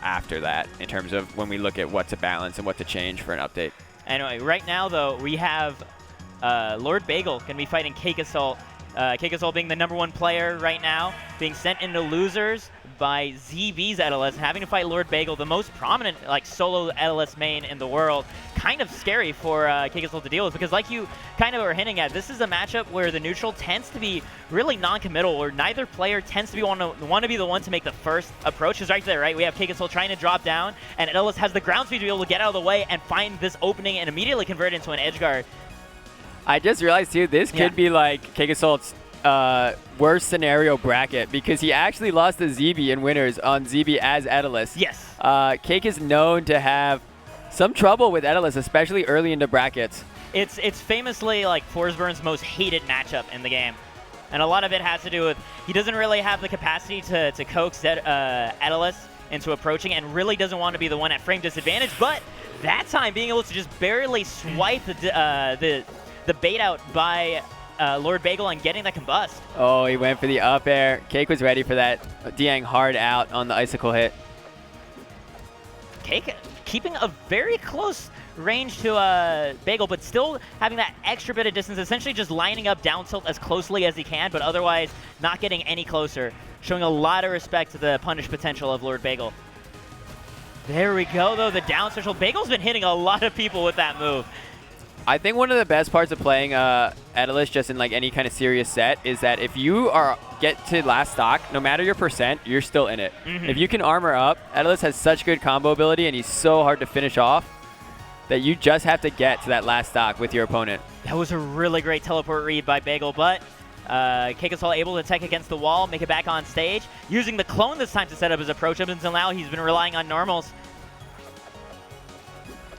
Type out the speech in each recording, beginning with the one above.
after that in terms of when we look at what to balance and what to change for an update. Anyway, right now, though, we have Lord Bagel going to be fighting CakeAssault. CakeAssault being the #1 player right now, being sent into losers by ZB's Etalus, having to fight Lord Bagel, the most prominent solo Etalus main in the world. Kind of scary for CakeAssault to deal with, because like you kind of were hinting at, this is a matchup where the neutral tends to be really non-committal, or neither player tends to be want to be the one to make the first approach. Because right there, right, we have CakeAssault trying to drop down, and Etalus has the ground speed to be able to get out of the way and find this opening and immediately convert it into an edge guard. I just realized, too, this could be like CakeAssault's worst scenario bracket, because he actually lost to ZB in winners on ZB as Etalus. Yes. Cake is known to have some trouble with Etalus, especially early into brackets. It's famously Forsburn's most hated matchup in the game. And a lot of it has to do with he doesn't really have the capacity to coax Etalus into approaching, and really doesn't want to be the one at frame disadvantage. But that time, being able to just barely swipe the bait out by Lord Bagel and getting that combust. Oh, he went for the up air. Cake was ready for that. Diang hard out on the icicle hit. Cake keeping a very close range to Bagel, but still having that extra bit of distance, essentially just lining up down tilt as closely as he can, but otherwise not getting any closer. Showing a lot of respect to the punish potential of Lord Bagel. There we go, though, the down special. Bagel's been hitting a lot of people with that move. I think one of the best parts of playing Etalus just in any kind of serious set is that if you get to last stock, no matter your percent, you're still in it. If you can armor up, Etalus has such good combo ability, and he's so hard to finish off that you just have to get to that last stock with your opponent. That was a really great teleport read by Bagel, but CakeAssault able to tech against the wall, make it back on stage, using the clone this time to set up his approach. Up until now, he's been relying on normals.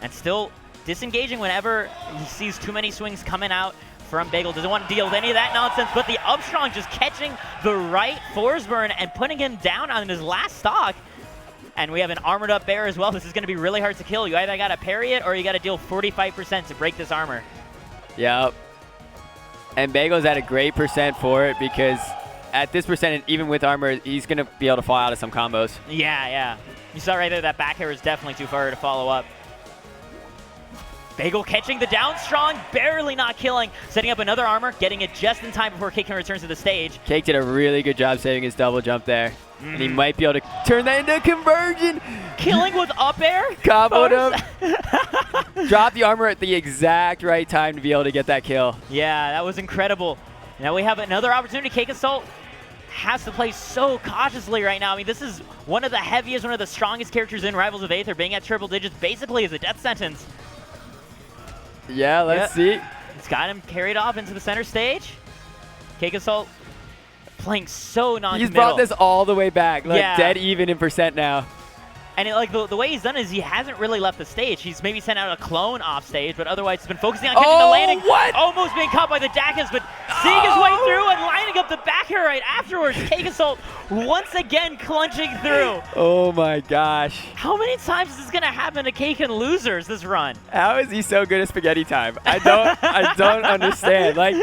And still disengaging whenever he sees too many swings coming out from Bagel. Doesn't want to deal with any of that nonsense, but the up strong just catching the right Forsburn and putting him down on his last stock. And we have an armored up bear as well. This is going to be really hard to kill. You either got to parry it or you got to deal 45% to break this armor. Yep. And Bagel's at a great percent for it, because at this percent, even with armor, he's going to be able to fall out of some combos. Yeah. You saw right there that back air is definitely too far to follow up. Bagel catching the down strong, barely not killing, setting up another armor, getting it just in time before Cake returns to the stage. Cake did a really good job saving his double jump there. And he might be able to turn that into a conversion. Killing with up air. Comboed him. Dropped the armor at the exact right time to be able to get that kill. Yeah, that was incredible. Now we have another opportunity. CakeAssault has to play so cautiously right now. I mean, this is one of the heaviest, one of the strongest characters in Rivals of Aether. Being at triple digits basically is a death sentence. Yeah, let's see. It's got him carried off into the center stage. CakeAssault playing so non-committal. He's brought this all the way back, dead even in percent now. And the way he's done is he hasn't really left the stage. He's maybe sent out a clone off stage, but otherwise he's been focusing on catching the landing. What? Almost being caught by the Dakas, but seeing his way through and lining up the back air right afterwards. CakeAssault once again clunching through. Oh my gosh. How many times is this gonna happen to Cake and losers this run? How is he so good at spaghetti time? I don't understand.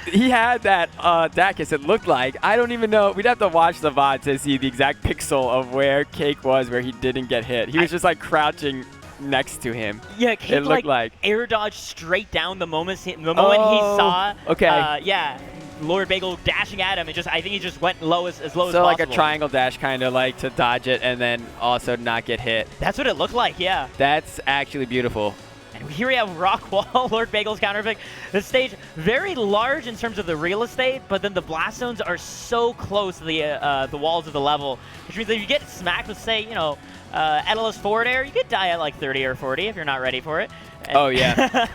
He had that Dakas, it looked like. I don't even know. We'd have to watch the VOD to see the exact pixel of where Cake was, where he didn't get hit. He was just crouching next to him. Yeah, Cake it looked like air dodged straight down the moment he saw. Okay. Lord Bagel dashing at him. I think he just went as low as possible. So like a triangle dash, kind of to dodge it and then also not get hit. That's what it looked like. Yeah. That's actually beautiful. And here we have Rock Wall, Lord Bagel's counterpick. The stage very large in terms of the real estate, but then the blast zones are so close to the walls of the level, which means that if you get smacked with, say, Etalus forward air, you could die at 30 or 40 if you're not ready for it. And oh yeah.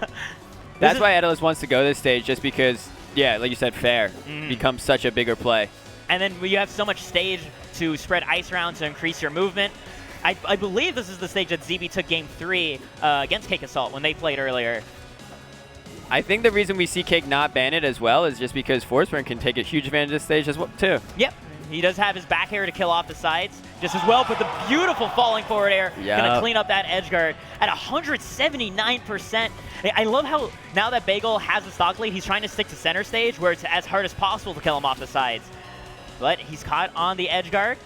That's why Etalus wants to go this stage, just because, yeah, like you said, fair becomes such a bigger play. And then you have so much stage to spread ice around to increase your movement. I believe this is the stage that ZB took Game 3 against CakeAssault when they played earlier. I think the reason we see Cake not ban it as well is just because Forsburn can take a huge advantage of this stage as well, too. Yep. He does have his back air to kill off the sides just as well, but the beautiful falling forward air going to clean up that edge guard at 179%. I love how now that Bagel has the stock lead, he's trying to stick to center stage where it's as hard as possible to kill him off the sides. But he's caught on the edge guard.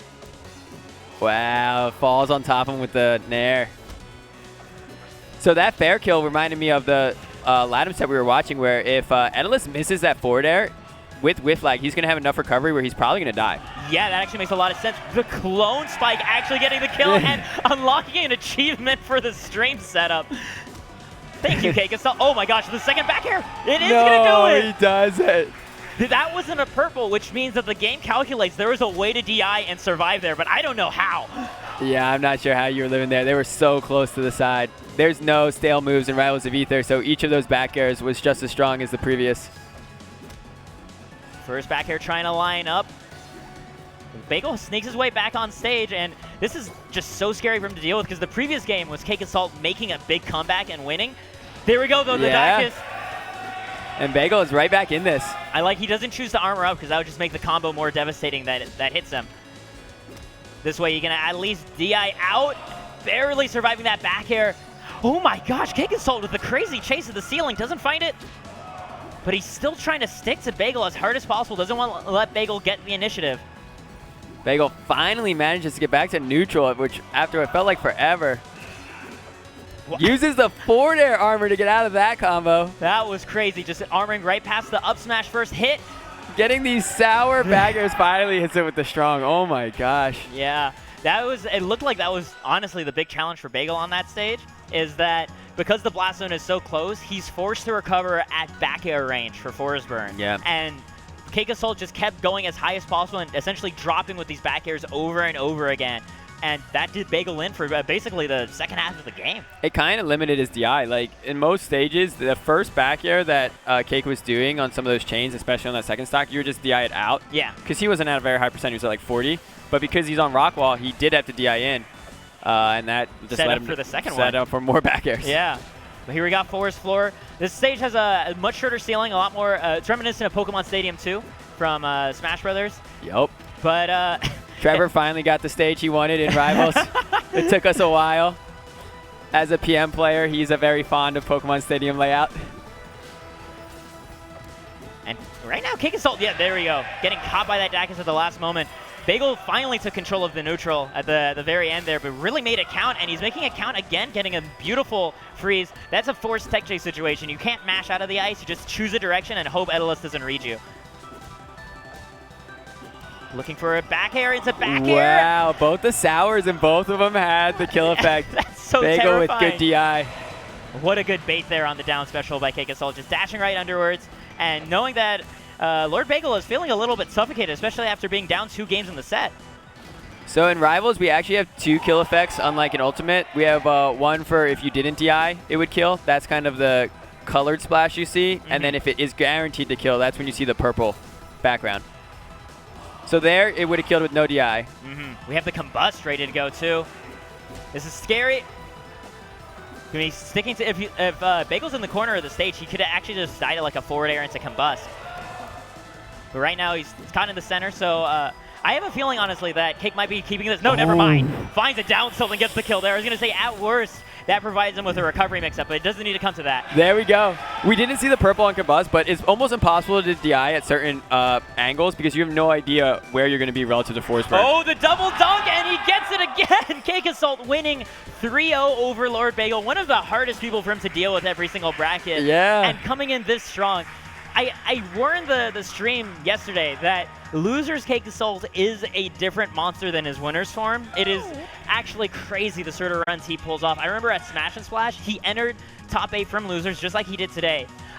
Wow, falls on top of him with the nair. So that fair kill reminded me of the Latum set we were watching, where if Etalus misses that forward air with whiff lag, he's going to have enough recovery where he's probably going to die. Yeah, that actually makes a lot of sense. The clone spike actually getting the kill and unlocking an achievement for the stream setup. Thank you, CakeAssault. Oh my gosh, the second back air. It is going to do it. He does it. That wasn't a purple, which means that the game calculates there was a way to DI and survive there, but I don't know how. Yeah, I'm not sure how you were living there. They were so close to the side. There's no stale moves in Rivals of Aether, so each of those back airs was just as strong as the previous. First back air trying to line up. Bagel sneaks his way back on stage, and this is just so scary for him to deal with because the previous game was CakeAssault making a big comeback and winning. There we go, though, the back is. And Bagel is right back in this. I like he doesn't choose to armor up because that would just make the combo more devastating that hits him. This way, you're going to at least DI out, barely surviving that back air. Oh my gosh, CakeAssault with the crazy chase of the ceiling, doesn't find it. But he's still trying to stick to Bagel as hard as possible, doesn't want to let Bagel get the initiative. Bagel finally manages to get back to neutral, which after it felt like forever. Uses the forward air armor to get out of that combo. That was crazy, just armoring right past the up smash first hit. Getting these sour baggers finally hits it with the strong. Oh my gosh. Yeah, it looked like that was honestly the big challenge for Bagel on that stage, is that because the blast zone is so close, he's forced to recover at back air range for Forsburn. Yeah. And CakeAssault just kept going as high as possible and essentially dropping with these back airs over and over again. And that did Bagel in for basically the second half of the game. It kind of limited his DI. Like, in most stages, the first back air that Cake was doing on some of those chains, especially on that second stock, you were just DI it out. Yeah. Because he wasn't at a very high percent. He was at like 40. But because he's on rock wall, he did have to DI in. And that just set let up him for the second set one. up for more back airs. Yeah. But here we got Forest Floor. This stage has a much shorter ceiling, a lot more. It's reminiscent of Pokemon Stadium 2 from Smash Brothers. Yup. But Trevor finally got the stage he wanted in Rivals. It took us a while. As a PM player, he's very fond of Pokemon Stadium layout. And right now, CakeAssault, yeah, there we go. Getting caught by that Dacus at the last moment. Bagel finally took control of the neutral at the very end there, but really made it count, and he's making it count again, getting a beautiful freeze. That's a forced tech chase situation. You can't mash out of the ice. You just choose a direction and hope Etalus doesn't read you. Looking for a back air. It's a back air. Wow, both the sours and both of them had the kill effect. That's so Bagel terrifying. with good DI. What a good bait there on the down special by CakeAssault. Just dashing right underwards and knowing that Lord Bagel is feeling a little bit suffocated, especially after being down 2 games in the set. So in Rivals, we actually have 2 kill effects, unlike in Ultimate. We have one for if you didn't DI, it would kill. That's kind of the colored splash you see. And then if it is guaranteed to kill, that's when you see the purple background. So there, it would have killed with no DI. We have the Combust ready to go, too. This is scary. He's sticking to, if Bagel's in the corner of the stage, he could have actually just died like a forward air into Combust. But right now, he's caught in the center, so I have a feeling, honestly, that Cake might be keeping this. No, never mind. Finds a down tilt and gets the kill there. I was going to say, at worst, that provides him with a recovery mix-up, but it doesn't need to come to that. There we go. We didn't see the purple on Combust, but it's almost impossible to DI at certain angles because you have no idea where you're going to be relative to Forsburn. Oh, the double dunk, and he gets it again! CakeAssault winning 3-0 over Lord Bagel. One of the hardest people for him to deal with every single bracket. Yeah. And coming in this strong. I warned the stream yesterday that Loser's CakeAssault is a different monster than his winner's form. It is actually crazy the sort of runs he pulls off. I remember at Smash and Splash, he entered top 8 from Losers just like he did today.